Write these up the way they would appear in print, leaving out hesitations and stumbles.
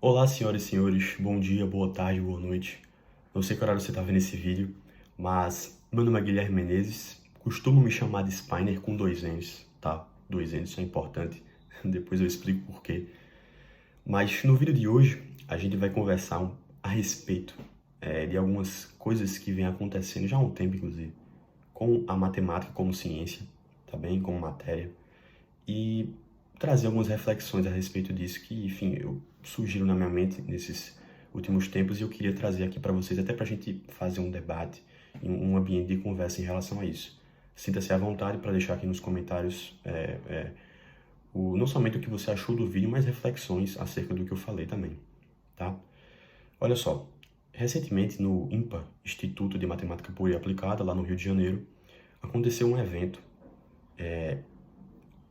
Olá, senhoras e senhores, bom dia, boa tarde, boa noite. Não sei que horário você está vendo esse vídeo, mas meu nome é Guilherme Menezes. Costumo me chamar de Spiner com dois N's, tá? Dois N's, isso é importante, depois eu explico por quê. Mas no vídeo de hoje, a gente vai conversar a respeito de algumas coisas que vêm acontecendo já há um tempo, inclusive, com a matemática como ciência, tá bem? Como matéria e trazer algumas reflexões a respeito disso que, enfim, surgiram na minha mente nesses últimos tempos e eu queria trazer aqui para vocês, até para a gente fazer um debate, um ambiente de conversa em relação a isso. Sinta-se à vontade para deixar aqui nos comentários não somente o que você achou do vídeo, mas reflexões acerca do que eu falei também, tá? Olha só, recentemente no IMPA, Instituto de Matemática Pura e Aplicada, lá no Rio de Janeiro, aconteceu um evento.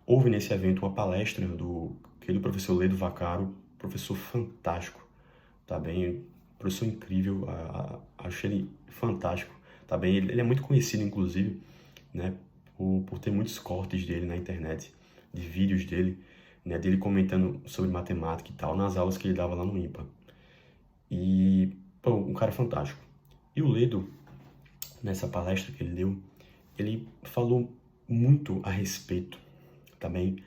Houve nesse evento uma palestra do querido professor Ledo Vaccaro, professor fantástico, tá bem? Professor incrível, achei ele fantástico, tá bem? Ele é muito conhecido, inclusive, né, por ter muitos cortes dele na internet, de vídeos dele, né, dele comentando sobre matemática e tal, nas aulas que ele dava lá no IMPA. E, pô, um cara fantástico. E o Ledo, nessa palestra que ele deu, ele falou muito a respeito também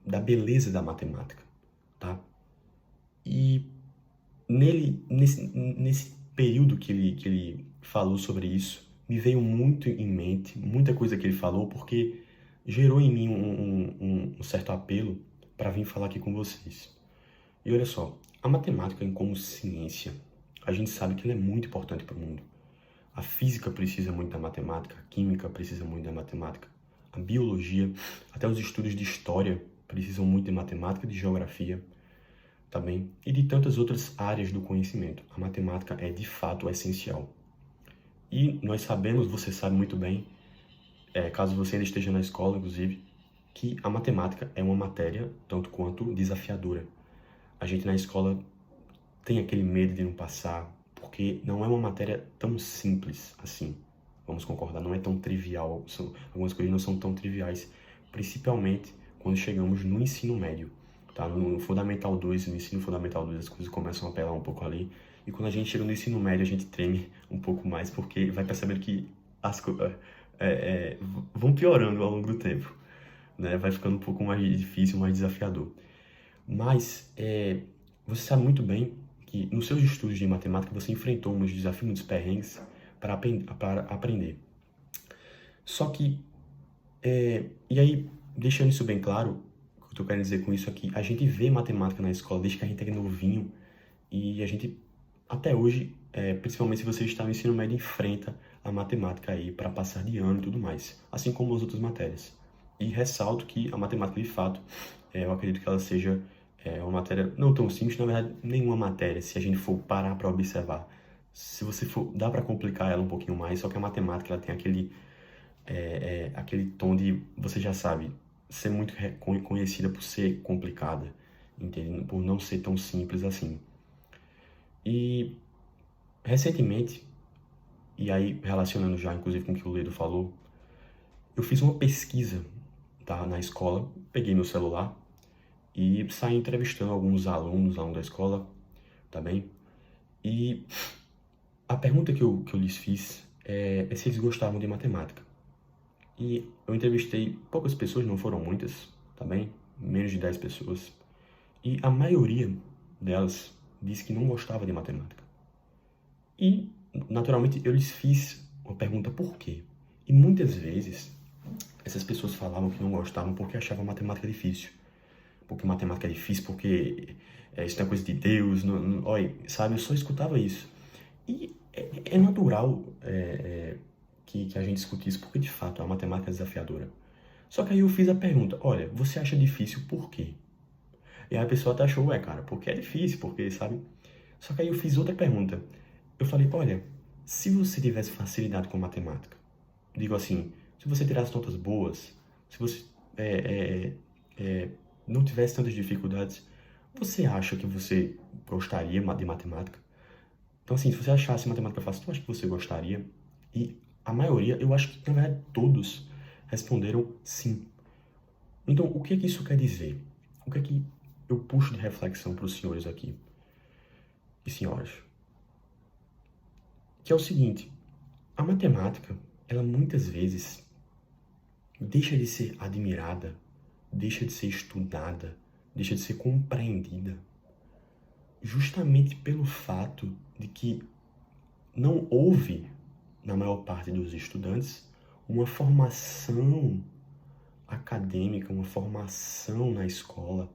da beleza da matemática, tá? E nesse período que ele falou sobre isso, me veio muito em mente, muita coisa que ele falou, porque gerou em mim um certo apelo para vir falar aqui com vocês. E olha só, a matemática como ciência, a gente sabe que ela é muito importante para o mundo. A física precisa muito da matemática, a química precisa muito da matemática, a biologia, até os estudos de história precisam muito de matemática e de geografia também, e de tantas outras áreas do conhecimento. A matemática é de fato essencial. E nós sabemos, você sabe muito bem, caso você ainda esteja na escola, inclusive, que a matemática é uma matéria tanto quanto desafiadora. A gente na escola tem aquele medo de não passar, porque não é uma matéria tão simples assim. Vamos concordar, não é tão trivial, algumas coisas não são tão triviais, principalmente quando chegamos no ensino médio, tá? No Fundamental 2, no ensino Fundamental 2, as coisas começam a apelar um pouco ali, e quando a gente chega no ensino médio, a gente treme um pouco mais, porque vai percebendo que as coisas vão piorando ao longo do tempo, né? Vai ficando um pouco mais difícil, mais desafiador. Mas você sabe muito bem que nos seus estudos de matemática você enfrentou uns desafios, muitos perrengues para aprender. Só que, e aí, deixando isso bem claro, o que eu estou querendo dizer com isso aqui, a gente vê matemática na escola desde que a gente é novinho e a gente, até hoje, principalmente se você está no ensino médio, enfrenta a matemática aí para passar de ano e tudo mais, assim como as outras matérias. E ressalto que a matemática, de fato, eu acredito que ela seja uma matéria não tão simples, na verdade, nenhuma matéria, se a gente for parar para observar. Se você for, dá para complicar ela um pouquinho mais, só que a matemática ela tem aquele tom de, você já sabe, ser muito conhecida por ser complicada, entende? Por não ser tão simples assim. E recentemente, e aí relacionando já inclusive com o que o Ledo falou, eu fiz uma pesquisa, tá, na escola, peguei meu celular e saí entrevistando alguns alunos lá da escola, tá bem? E a pergunta que eu lhes fiz é se eles gostavam de matemática. E eu entrevistei poucas pessoas, não foram muitas, tá bem? Menos de 10 pessoas. E a maioria delas disse que não gostava de matemática. E, naturalmente, eu lhes fiz uma pergunta por quê. E muitas vezes, essas pessoas falavam que não gostavam porque achavam matemática difícil. Porque matemática é difícil, porque isso não é coisa de Deus. Olha, sabe, eu só escutava isso. E é natural que a gente escute isso, porque de fato a matemática é desafiadora. Só que aí eu fiz a pergunta, olha, você acha difícil por quê? E aí a pessoa até achou, cara, porque é difícil, porque, sabe? Só que aí eu fiz outra pergunta. Eu falei, olha, se você tivesse facilidade com matemática, digo assim, se você tirasse notas boas, se você não tivesse tantas dificuldades, você acha que você gostaria de matemática? Então, assim, se você achasse matemática fácil, tu acha que você gostaria? E a maioria, eu acho que, na verdade, todos responderam sim. Então, o que é que isso quer dizer? O que é que eu puxo de reflexão para os senhores aqui e senhoras, que é o seguinte: a matemática, ela muitas vezes deixa de ser admirada, deixa de ser estudada, deixa de ser compreendida, justamente pelo fato de que não houve, na maior parte dos estudantes, uma formação acadêmica, uma formação na escola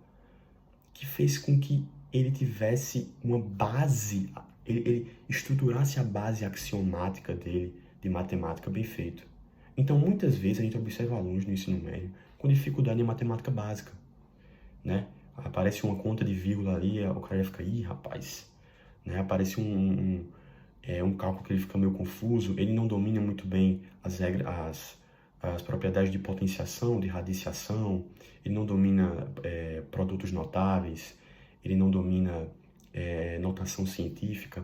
que fez com que ele tivesse uma base, ele estruturasse a base axiomática dele de matemática bem feito. Então, muitas vezes a gente observa alunos no ensino médio com dificuldade em matemática básica, né? Aparece uma conta de vírgula ali, o cara já fica, ih, rapaz, né? Aparece um cálculo que ele fica meio confuso, ele não domina muito bem as regras, as propriedades de potenciação, de radiciação, ele não domina produtos notáveis, ele não domina notação científica.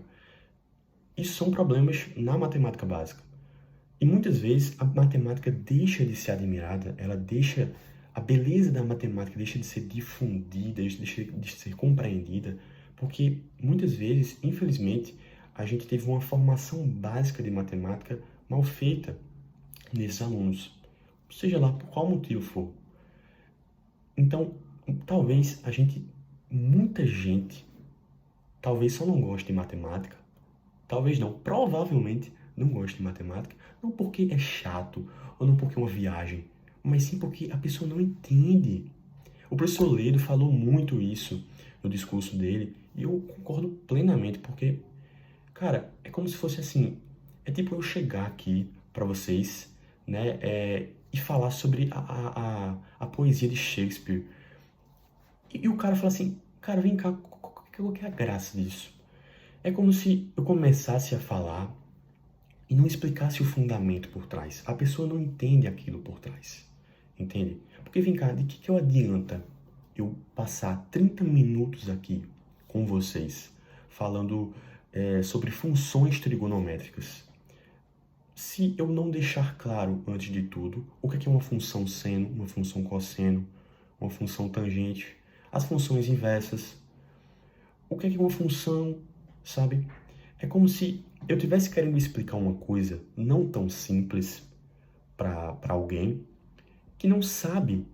Isso são problemas na matemática básica. E muitas vezes a matemática deixa de ser admirada, a beleza da matemática deixa de ser difundida, deixa de ser compreendida, porque muitas vezes, infelizmente, a gente teve uma formação básica de matemática mal feita nesses alunos, seja lá por qual motivo for. Então, talvez muita gente, talvez só não goste de matemática, talvez não, provavelmente não goste de matemática, não porque é chato, ou não porque é uma viagem, mas sim porque a pessoa não entende. O professor Ledo falou muito isso no discurso dele, e eu concordo plenamente, porque, cara, é como se fosse assim, é tipo eu chegar aqui para vocês, né, e falar sobre a poesia de Shakespeare. E o cara fala assim, cara, vem cá, qual que é a graça disso? É como se eu começasse a falar e não explicasse o fundamento por trás. A pessoa não entende aquilo por trás, entende? Porque vem cá, de que eu adianta eu passar 30 minutos aqui com vocês falando sobre funções trigonométricas, se eu não deixar claro, antes de tudo, o que é uma função seno, uma função cosseno, uma função tangente, as funções inversas, o que é uma função, sabe? É como se eu estivesse querendo explicar uma coisa não tão simples para alguém que não sabe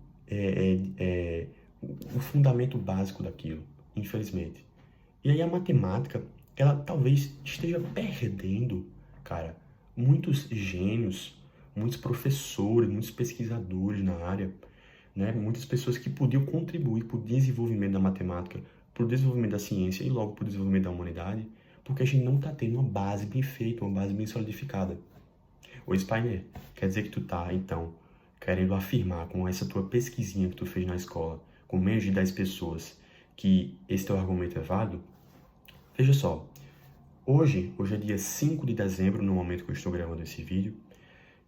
o fundamento básico daquilo, infelizmente. E aí a matemática, ela talvez esteja perdendo, cara, muitos gênios, muitos professores, muitos pesquisadores na área, né? Muitas pessoas que podiam contribuir para o desenvolvimento da matemática, para o desenvolvimento da ciência e logo para o desenvolvimento da humanidade, porque a gente não está tendo uma base bem feita, uma base bem solidificada. Ô Spiner, quer dizer que tu tá, então, querendo afirmar com essa tua pesquisinha que tu fez na escola, com menos de 10 pessoas, que esse teu argumento é válido? Veja só, hoje é dia 5 de dezembro, no momento que eu estou gravando esse vídeo,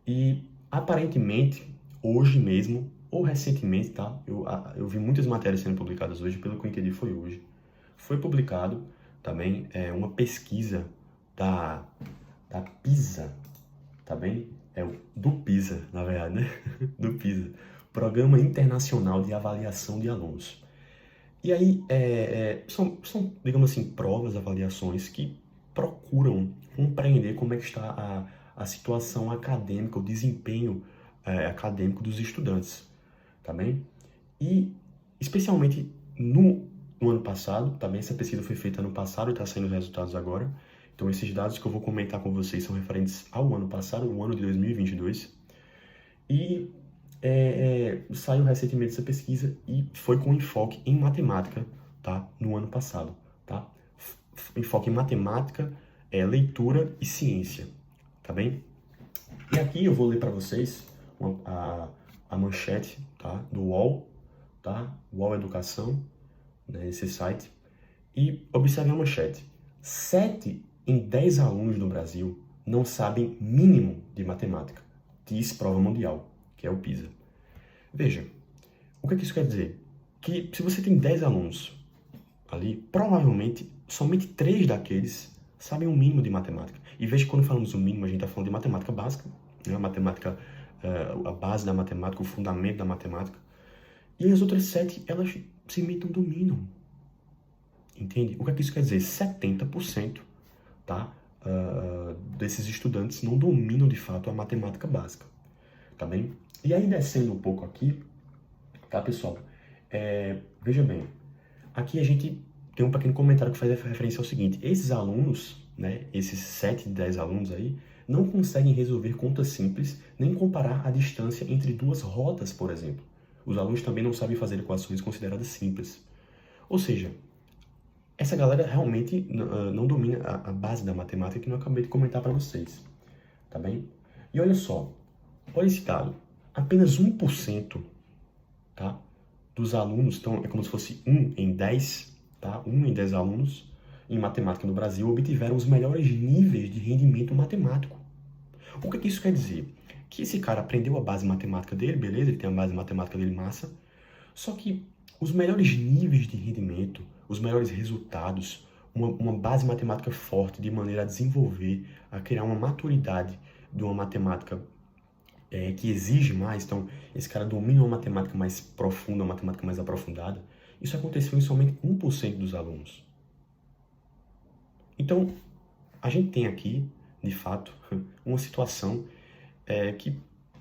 e aparentemente, hoje mesmo, ou recentemente, tá? Eu vi muitas matérias sendo publicadas hoje, pelo que eu entendi foi hoje. Foi publicado também uma pesquisa da PISA, tá bem? Do PISA, na verdade, né? Do PISA, Programa Internacional de Avaliação de Alunos. E aí, são, digamos assim, provas, avaliações que procuram compreender como é que está a situação acadêmica, o desempenho acadêmico dos estudantes, tá bem? E, especialmente no ano passado, tá bem? Essa pesquisa foi feita ano passado e está saindo os resultados agora. Então, esses dados que eu vou comentar com vocês são referentes ao ano passado, o ano de 2022. E saiu recentemente essa pesquisa e foi com enfoque em matemática, tá? No ano passado, tá? Enfoque em matemática, leitura e ciência, tá bem? E aqui eu vou ler para vocês a manchete, tá? Do UOL, tá? UOL Educação, né? Esse site. E observe a manchete. 7 em 10 alunos no Brasil não sabem mínimo de matemática, diz prova mundial, que é o PISA. Veja, o que isso quer dizer? Que se você tem 10 alunos ali, provavelmente somente 3 daqueles sabem o mínimo de matemática. E veja que quando falamos o mínimo, a gente está falando de matemática básica, né? A matemática, a base da matemática, o fundamento da matemática. E as outras 7, elas simplesmente não dominam. Entende? O que é que isso quer dizer? 70%, tá? Desses estudantes não dominam de fato a matemática básica, tá bem? E aí, descendo um pouco aqui, tá, pessoal? Veja bem, aqui a gente tem um pequeno comentário que faz referência ao seguinte: esses alunos, né, esses 7 de 10 alunos aí, não conseguem resolver contas simples, nem comparar a distância entre duas rotas, por exemplo. Os alunos também não sabem fazer equações consideradas simples. Ou seja, essa galera realmente não domina a base da matemática que eu acabei de comentar para vocês, tá bem? E olha só, olha esse dado, apenas 1%, tá, dos alunos, então é como se fosse 1 em 10, tá? 1 em 10 alunos em matemática no Brasil obtiveram os melhores níveis de rendimento matemático. O que isso quer dizer? Que esse cara aprendeu a base matemática dele, beleza, ele tem a base matemática dele massa, só que os melhores níveis de rendimento, os melhores resultados, uma base matemática forte de maneira a desenvolver, a criar uma maturidade de uma matemática que exige mais, então esse cara domina uma matemática mais profunda, uma matemática mais aprofundada, isso aconteceu em somente 1% dos alunos. Então, a gente tem aqui, de fato, uma situação que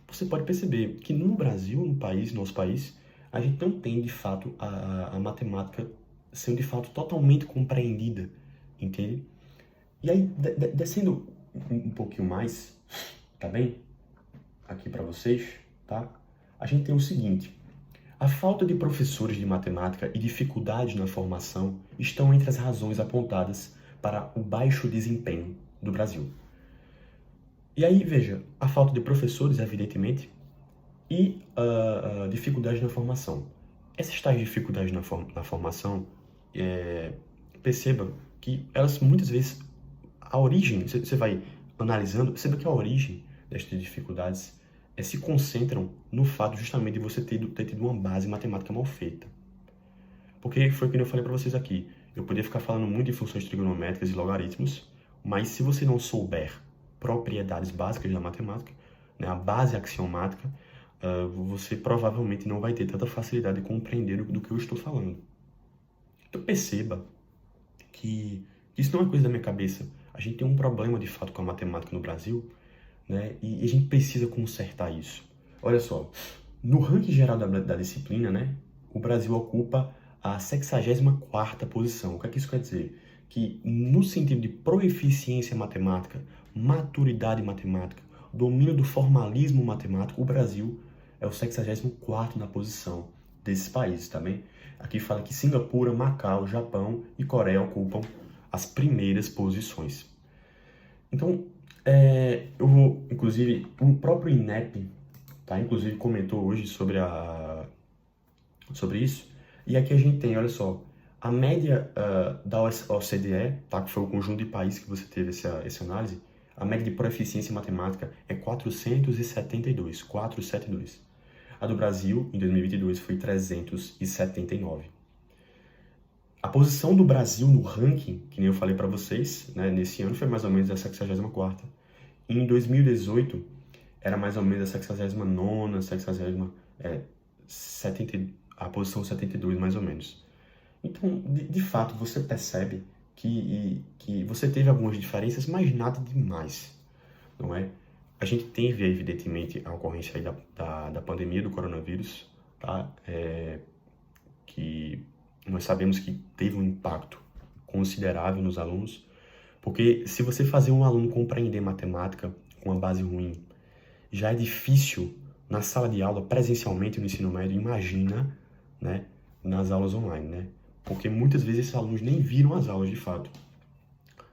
você pode perceber que no Brasil, nosso país, a gente não tem, de fato, a matemática sendo, de fato, totalmente compreendida, entende? E aí, descendo um pouquinho mais, tá bem? Aqui para vocês, tá? A gente tem o seguinte: a falta de professores de matemática e dificuldades na formação estão entre as razões apontadas para o baixo desempenho do Brasil. E aí, veja, a falta de professores, evidentemente, e dificuldades na formação. Essas tais dificuldades na formação, perceba que elas muitas vezes, a origem, você vai analisando, perceba que a origem destas dificuldades se concentram no fato justamente de você ter tido uma base matemática mal feita. Porque foi o que eu falei para vocês aqui. Eu poderia ficar falando muito de funções trigonométricas e logaritmos, mas se você não souber propriedades básicas da matemática, né, a base axiomática, você provavelmente não vai ter tanta facilidade de compreender do que eu estou falando. Então perceba que isso não é coisa da minha cabeça. A gente tem um problema de fato com a matemática no Brasil, né, e a gente precisa consertar isso. Olha só, no ranking geral da disciplina, né, o Brasil ocupa a 64ª posição. O que é que isso quer dizer? Que no sentido de proeficiência matemática, maturidade matemática, domínio do formalismo matemático, o Brasil é o 64º na posição desses países, tá bem? Aqui fala que Singapura, Macau, Japão e Coreia ocupam as primeiras posições. Então, eu vou, inclusive, o próprio INEP, tá? Inclusive comentou hoje sobre isso. E aqui a gente tem, olha só, a média da OCDE, tá? Que foi o conjunto de países que você teve essa análise, a média de proeficiência matemática é 472, 472. A do Brasil, em 2022, foi 379. A posição do Brasil no ranking, que nem eu falei para vocês, né, nesse ano foi mais ou menos a 64ª. Em 2018, era mais ou menos a 69ª, 70, a posição 72, mais ou menos. Então, de fato, você percebe que você teve algumas diferenças, mas nada demais, não é? A gente teve, evidentemente, a ocorrência aí da pandemia do coronavírus, tá? Que nós sabemos que teve um impacto considerável nos alunos, porque se você fazer um aluno compreender matemática com uma base ruim, já é difícil na sala de aula, presencialmente no ensino médio, imagina, né, nas aulas online, né? Porque muitas vezes esses alunos nem viram as aulas de fato,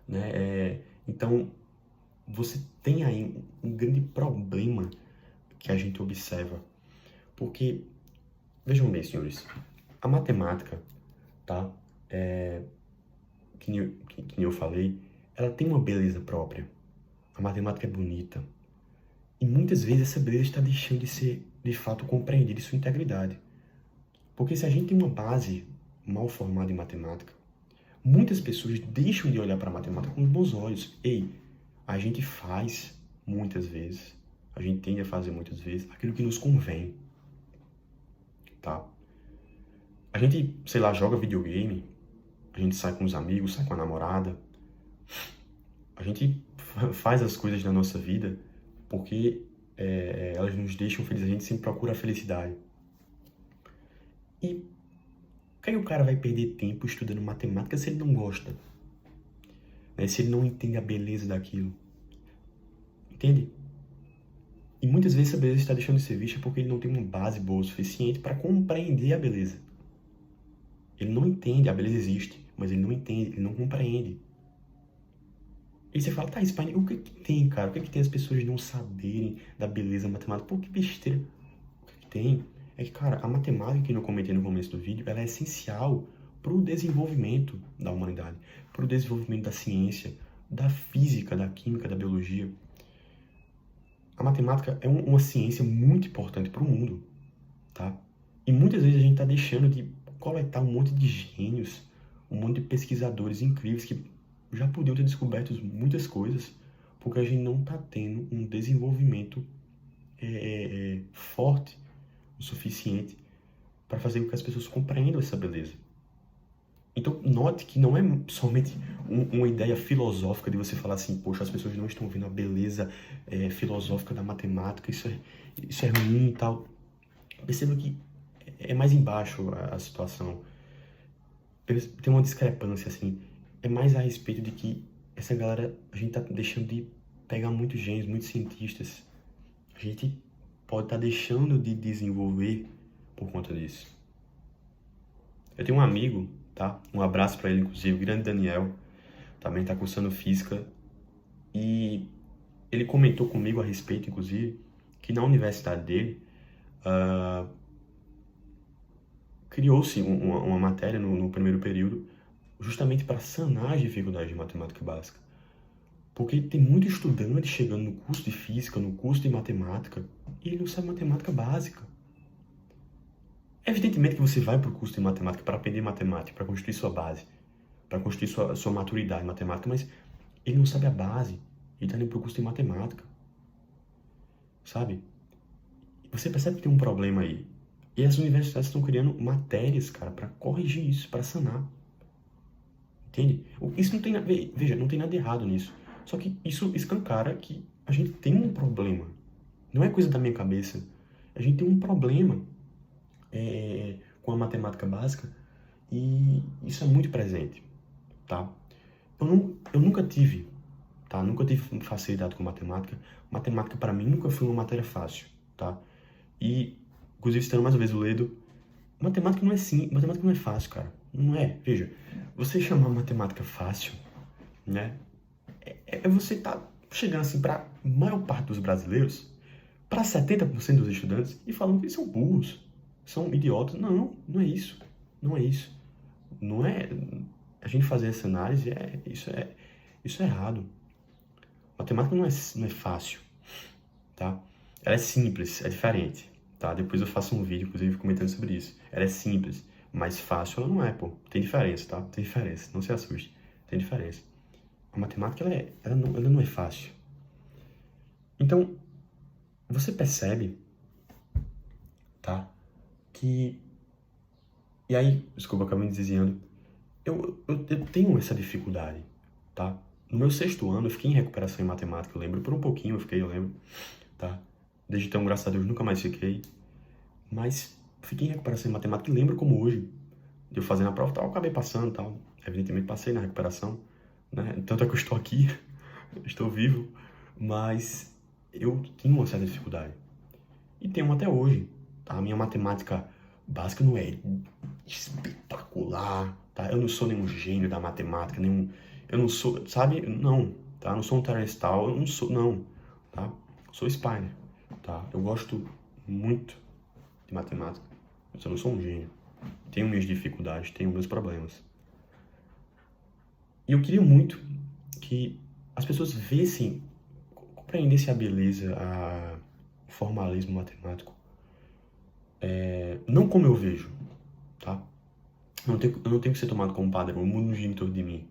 né? Então, você tem aí um grande problema que a gente observa, porque, vejam bem, senhores, a matemática, tá? Que nem eu falei, ela tem uma beleza própria. A matemática é bonita. E muitas vezes essa beleza está deixando de ser, de fato, compreendida em sua integridade. Porque se a gente tem uma base mal formada em matemática, muitas pessoas deixam de olhar para a matemática com bons olhos. Ei, a gente faz muitas vezes, a gente tende a fazer muitas vezes aquilo que nos convém, tá? A gente, sei lá, joga videogame, a gente sai com os amigos, sai com a namorada, a gente faz as coisas da nossa vida porque elas nos deixam felizes, a gente sempre procura a felicidade. E por que aí o cara vai perder tempo estudando matemática se ele não gosta? Né? Se ele não entende a beleza daquilo? Entende? E muitas vezes a beleza está deixando de ser vista porque ele não tem uma base boa o suficiente para compreender a beleza. Ele não entende, a beleza existe, mas ele não entende, ele não compreende. E você fala, tá, Spine, o que que tem, cara? O que que tem as pessoas não saberem da beleza matemática? Pô, que besteira. O que que tem? É que, cara, a matemática que eu comentei no começo do vídeo, ela é essencial para o desenvolvimento da humanidade, para o desenvolvimento da ciência, da física, da química, da biologia. A matemática é uma ciência muito importante para o mundo, tá? E muitas vezes a gente está deixando de coletar um monte de gênios, um monte de pesquisadores incríveis que já podiam ter descoberto muitas coisas, porque a gente não está tendo um desenvolvimento forte o suficiente para fazer com que as pessoas compreendam essa beleza. Então, note que não é somente uma ideia filosófica de você falar assim, poxa, as pessoas não estão vendo a beleza filosófica da matemática, isso é ruim e tal. Perceba que é mais embaixo a situação. Tem uma discrepância, assim. É mais a respeito de que essa galera, a gente tá deixando de pegar muitos gênios, muitos cientistas. A gente pode estar deixando de desenvolver por conta disso. Eu tenho um amigo, tá? Um abraço para ele, inclusive, o grande Daniel, também tá cursando física. E ele comentou comigo a respeito, inclusive, que na universidade dele, criou-se uma matéria no primeiro período justamente para sanar as dificuldades de matemática básica. Porque tem muito estudante chegando no curso de física, no curso de matemática, e ele não sabe matemática básica. Evidentemente que você vai para o curso de matemática para aprender matemática, para construir sua base, para construir sua maturidade matemática, mas ele não sabe a base, ele está indo para o curso de matemática. Sabe? Você percebe que tem um problema aí. E as universidades estão criando matérias, cara, para corrigir isso, para sanar. Entende? Isso não tem nada, veja, não tem nada errado nisso. Só que isso escancara que a gente tem um problema. Não é coisa da minha cabeça. A gente tem um problema com a matemática básica e isso é muito presente, tá? Eu nunca tive, tá? Nunca tive facilidade com matemática. Matemática para mim nunca foi uma matéria fácil, tá? E, inclusive, citando mais uma vez o Ledo, matemática não é sim, matemática não é fácil, cara. Não é. Veja, você chamar matemática fácil, né? Você tá chegando assim para a maior parte dos brasileiros, para 70% dos estudantes, e falando que eles são burros, são idiotas. Não, não é isso. Não é isso. Não é. A gente fazer essa análise, isso é errado. Matemática não é fácil, tá? Ela é simples, é diferente, tá? Depois eu faço um vídeo, inclusive, comentando sobre isso. Ela é simples, mas fácil ela não é, pô. Tem diferença, tá? Tem diferença, não se assuste. Tem diferença. A matemática, ela não é fácil. Então, você percebe, tá? Que... E aí, desculpa, acabei me desviando. Eu tenho essa dificuldade, tá? No meu 6º ano, eu fiquei em recuperação em matemática, eu lembro. Por um pouquinho eu lembro, tá? Desde então, graças a Deus, nunca mais fiquei. Mas fiquei em recuperação em matemática e lembro como hoje, de eu fazendo a prova e tal, eu acabei passando e tal. Evidentemente, passei na recuperação, né? Tanto é que eu estou aqui, estou vivo, mas eu tinha uma certa dificuldade. E tenho até hoje, tá? A minha matemática básica não é espetacular, tá? Eu não sou nenhum gênio da matemática, eu não sou, sabe? Não, tá? Eu não sou um Terence Tao, eu não sou, não, tá? Sou Spiner, tá? Eu gosto muito de matemática, mas eu não sou um gênio. Tenho minhas dificuldades, tenho meus problemas. E eu queria muito que as pessoas vissem, compreendessem a beleza, o formalismo matemático. Não como eu vejo, tá? Eu não tenho que ser tomado como padrão, o mundo gira em torno de mim.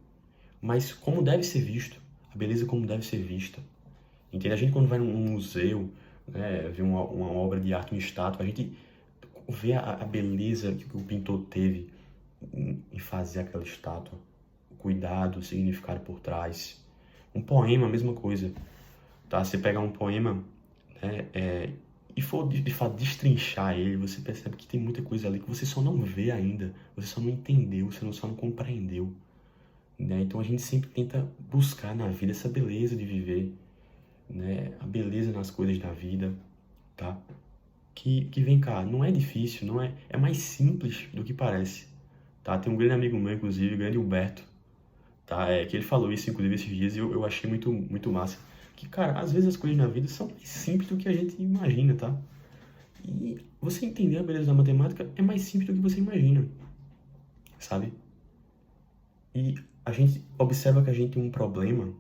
Mas como deve ser visto, a beleza como deve ser vista. Entende? A gente quando vai num museu, né, ver uma obra de arte, uma estátua, a gente ver a beleza que o pintor teve em fazer aquela estátua, o cuidado, o significado por trás. Um poema, a mesma coisa, tá? Você pegar um poema, né, e for de fato destrinchar ele, você percebe que tem muita coisa ali que você só não vê ainda, você só não entendeu, você só não compreendeu, né? Então a gente sempre tenta buscar na vida essa beleza de viver, né? A beleza nas coisas da vida, tá? Que vem cá, não é difícil, não é, é mais simples do que parece, tá? Tem um grande amigo meu, inclusive, o grande Humberto, tá? Que ele falou isso, inclusive, esses dias e eu achei muito massa. Que, cara, às vezes as coisas na vida são mais simples do que a gente imagina, tá? E você entender a beleza da matemática é mais simples do que você imagina, sabe? E a gente observa que a gente tem um problema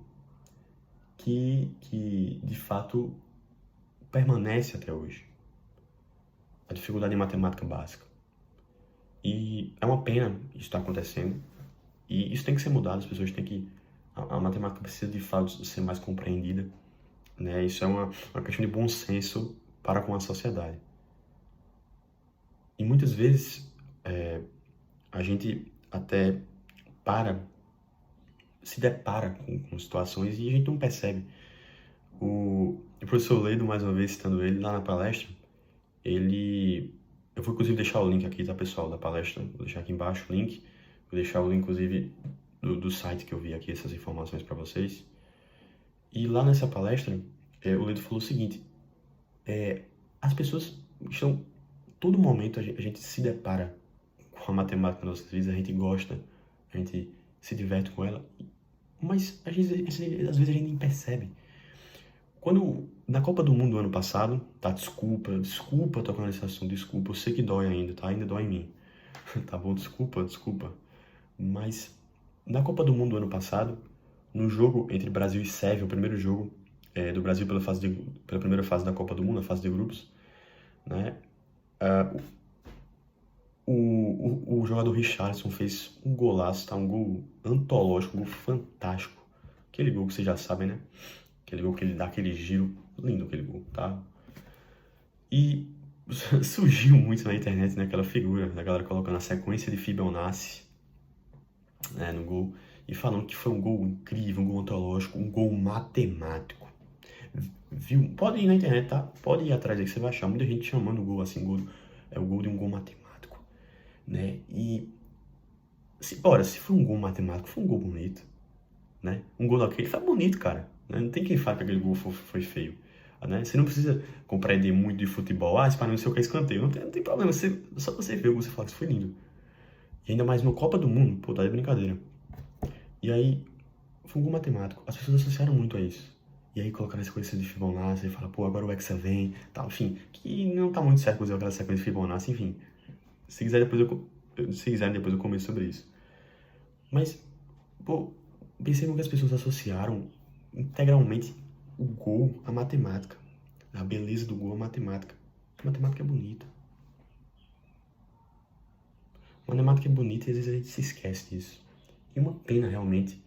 que de fato permanece até hoje. A dificuldade em matemática básica. E é uma pena isso estar acontecendo. E isso tem que ser mudado, as pessoas têm que... A matemática precisa de fato ser mais compreendida, né? Isso é uma questão de bom senso para com a sociedade. E muitas vezes a gente até para, se depara com situações e a gente não percebe. O professor Leido, mais uma vez citando ele, lá na palestra, ele... Eu vou inclusive deixar o link aqui, tá, pessoal, da palestra. Vou deixar aqui embaixo o link. Vou deixar o link, inclusive, do site que eu vi aqui, essas informações para vocês. E lá nessa palestra, o Leido falou o seguinte: as pessoas estão... Todo momento a gente se depara com a matemática nas nossas vidas, a gente gosta, a gente se diverte com ela, mas às vezes a gente nem percebe. Quando, na Copa do Mundo do ano passado, tá, desculpa tocando nesse assunto, desculpa, eu sei que dói ainda, tá, ainda dói em mim, tá bom, desculpa, mas na Copa do Mundo do ano passado, no jogo entre Brasil e Sérvia, o primeiro jogo do Brasil pela primeira fase da Copa do Mundo, a fase de grupos, né, o jogador Richarlison fez um golaço, tá? Um gol antológico, um gol fantástico. Aquele gol que vocês já sabem, né? Aquele gol que ele dá aquele giro. Lindo aquele gol, tá? E surgiu muito na internet, né? Aquela figura da galera colocando a sequência de Fibonacci, né, no gol. E falando que foi um gol incrível, um gol antológico, um gol matemático. Viu? Pode ir na internet, tá? Pode ir atrás aí que você vai achar. Muita gente chamando o gol assim, é o gol de um gol matemático, né? E se for um gol matemático, foi um gol bonito, né? Um gol daquele foi bonito, cara, né? Não tem quem fale que aquele gol foi feio, né? Você não precisa compreender muito de futebol. Esse para não sei o que é escanteio. Não tem problema. Só você ver o gol, você fala que isso foi lindo. E ainda mais numa Copa do Mundo, pô, tá de brincadeira. E aí, foi um gol matemático. As pessoas associaram muito a isso. E aí colocaram essa coisa de Fibonacci, e fala, pô, agora o Hexa vem, tal, enfim. Que não tá muito certo usar aquela sequência de Fibonacci, enfim. Se quiser depois eu comento sobre isso. Mas, pô, percebam que as pessoas associaram integralmente o gol à matemática. A beleza do gol à matemática. A matemática é bonita. A matemática é bonita e às vezes a gente se esquece disso. E uma pena, realmente,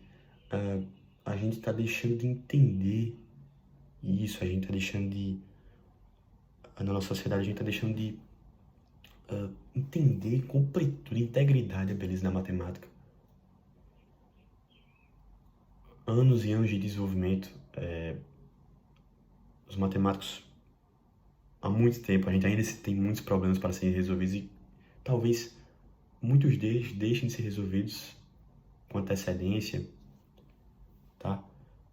a gente tá deixando de entender isso, a gente tá deixando de... Na nossa sociedade, a gente tá deixando de entender completude, integridade, a beleza da matemática. Anos e anos de desenvolvimento, os matemáticos, há muito tempo, a gente ainda tem muitos problemas para serem resolvidos e talvez muitos deles deixem de ser resolvidos com antecedência, tá?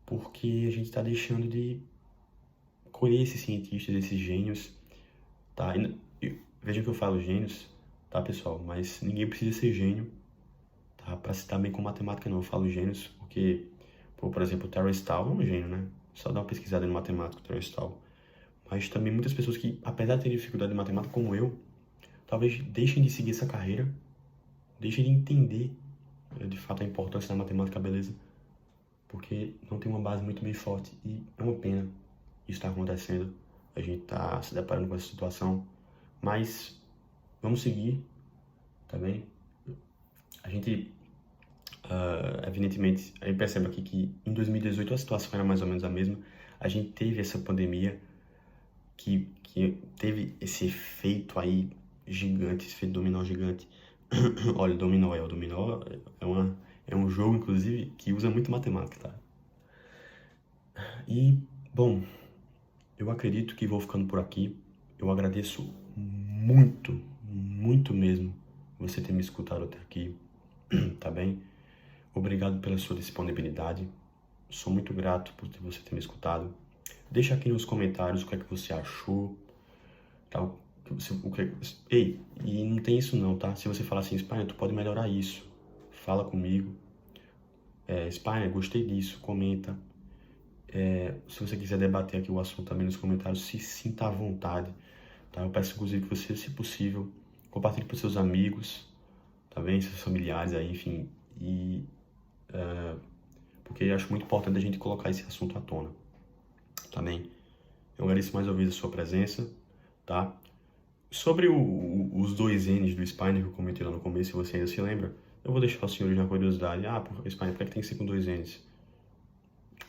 Porque a gente está deixando de colher esses cientistas, esses gênios, tá? Veja que eu falo gênios, tá, pessoal? Mas ninguém precisa ser gênio, tá? Para se dar bem com matemática, não. Eu falo gênios porque, por exemplo, o Terence Tao é um gênio, né? Só dá uma pesquisada no matemático, Terence Tao. Mas também muitas pessoas que, apesar de terem dificuldade em matemática, como eu, talvez deixem de seguir essa carreira, deixem de entender, de fato, a importância da matemática, beleza, porque não tem uma base muito bem forte. E é uma pena isso estar acontecendo, a gente está se deparando com essa situação, mas vamos seguir, tá bem? A gente, evidentemente, a gente percebe aqui que em 2018 a situação era mais ou menos a mesma. A gente teve essa pandemia que teve esse efeito aí gigante, esse feito dominó gigante. Olha, o dominó é um jogo, inclusive, que usa muito matemática, tá? E, bom, eu acredito que vou ficando por aqui. Eu agradeço muito, muito mesmo você ter me escutado até aqui, tá bem? Obrigado pela sua disponibilidade. Sou muito grato por você ter me escutado. Deixa aqui nos comentários o que é que você achou, tá? Ei, e não tem isso não, tá? Se você falar assim, Spiner, tu pode melhorar isso. Fala comigo. Spiner, gostei disso, comenta. Se você quiser debater aqui o assunto também nos comentários, se sinta à vontade, tá? Eu peço inclusive que você, se possível, compartilhe para os seus amigos, tá bem? Seus familiares aí, enfim. Porque eu acho muito importante a gente colocar esse assunto à tona, tá bem? Eu agradeço mais uma vez a sua presença, tá? Sobre os dois N's do Spiner que eu comentei lá no começo, se você ainda se lembra, eu vou deixar os senhores na curiosidade. Ah, Spiner, por que tem que ser com dois N's?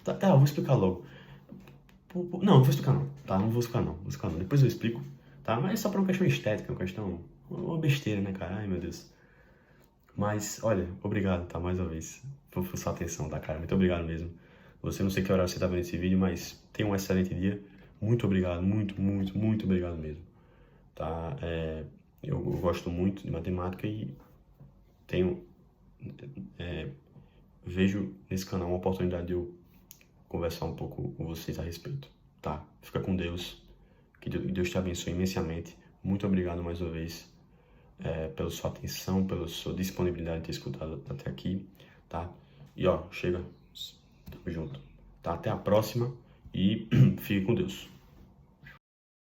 Tá, eu vou explicar logo. Não vou explicar não, tá? Não vou explicar não, Depois eu explico, tá? Mas é só por uma questão estética, uma questão... Uma besteira, né, cara? Ai, meu Deus. Mas, olha, obrigado, tá? Mais uma vez, por sua atenção, tá, cara? Muito obrigado mesmo. Você, não sei que hora você tá vendo esse vídeo, mas tenha um excelente dia. Muito obrigado, muito, muito, muito obrigado mesmo, tá? Eu gosto muito de matemática e tenho... vejo nesse canal uma oportunidade de eu conversar um pouco com vocês a respeito, tá? Fica com Deus, que Deus te abençoe imensamente. Muito obrigado mais uma vez pela sua atenção, pela sua disponibilidade de ter escutado até aqui, tá? E ó, chega, tamo junto, tá? Até a próxima e fique com Deus.